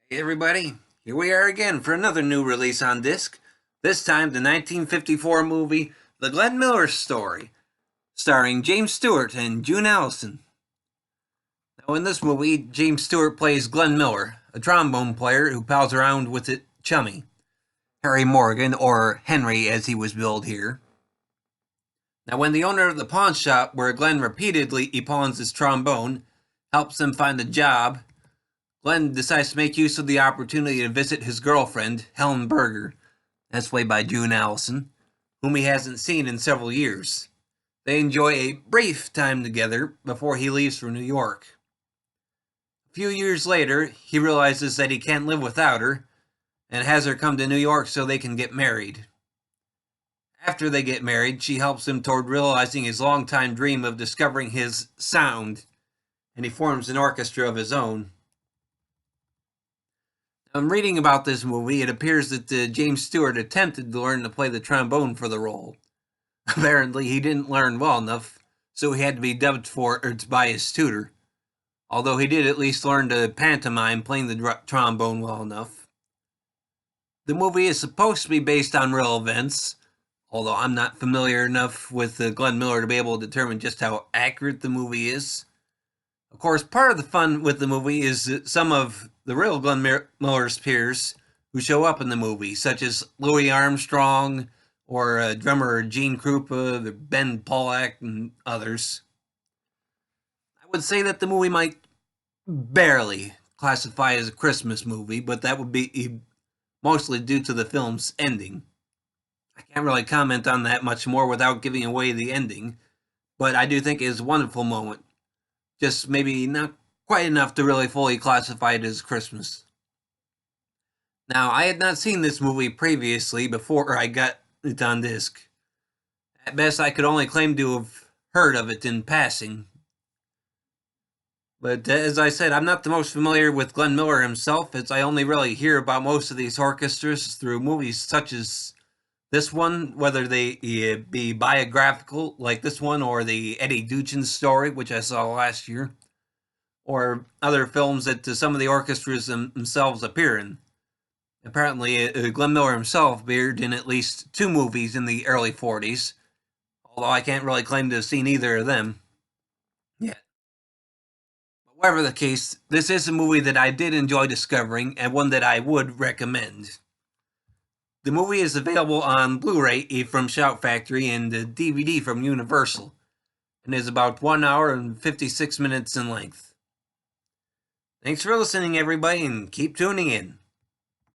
Hey everybody, here we are again for another new release on disc. This time the 1954 movie The Glenn Miller Story, starring James Stewart and June Allyson. Now in this movie, James Stewart plays Glenn Miller, a trombone player who pals around with it chummy, Harry Morgan, or Henry as he was billed here. Now when the owner of the pawn shop where Glenn repeatedly pawns his trombone helps him find a job, Glenn decides to make use of the opportunity to visit his girlfriend, Helen Berger, as played by June Allyson, whom he hasn't seen in several years. They enjoy a brief time together before he leaves for New York. A few years later, he realizes that he can't live without her, and has her come to New York so they can get married. After they get married, she helps him toward realizing his long-time dream of discovering his sound, and he forms an orchestra of his own. I'm reading about this movie. It appears that James Stewart attempted to learn to play the trombone for the role. Apparently, he didn't learn well enough, so he had to be dubbed for it by his tutor. Although he did at least learn to pantomime playing the trombone well enough. The movie is supposed to be based on real events, although I'm not familiar enough with Glenn Miller to be able to determine just how accurate the movie is. Of course, part of the fun with the movie is that some of the real Glenn Miller's peers who show up in the movie, such as Louis Armstrong or drummer Gene Krupa, Ben Pollack, and others. I would say that the movie might barely classify as a Christmas movie, but that would be mostly due to the film's ending. I can't really comment on that much more without giving away the ending, but I do think it is a wonderful moment. Just maybe not quite enough to really fully classify it as Christmas. Now, I had not seen this movie previously before I got it on disc. At best, I could only claim to have heard of it in passing. But as I said, I'm not the most familiar with Glenn Miller himself, as I only really hear about most of these orchestras through movies such as this one, whether they be biographical like this one or the Eddie Duchin story, which I saw last year, or other films that some of the orchestras themselves appear in. Apparently, Glenn Miller himself appeared in at least two movies in the early 40s, although I can't really claim to have seen either of them yet. But whatever the case, this is a movie that I did enjoy discovering and one that I would recommend. The movie is available on Blu-ray from Shout Factory and DVD from Universal, and is about 1 hour and 56 minutes in length. Thanks for listening, everybody, and keep tuning in.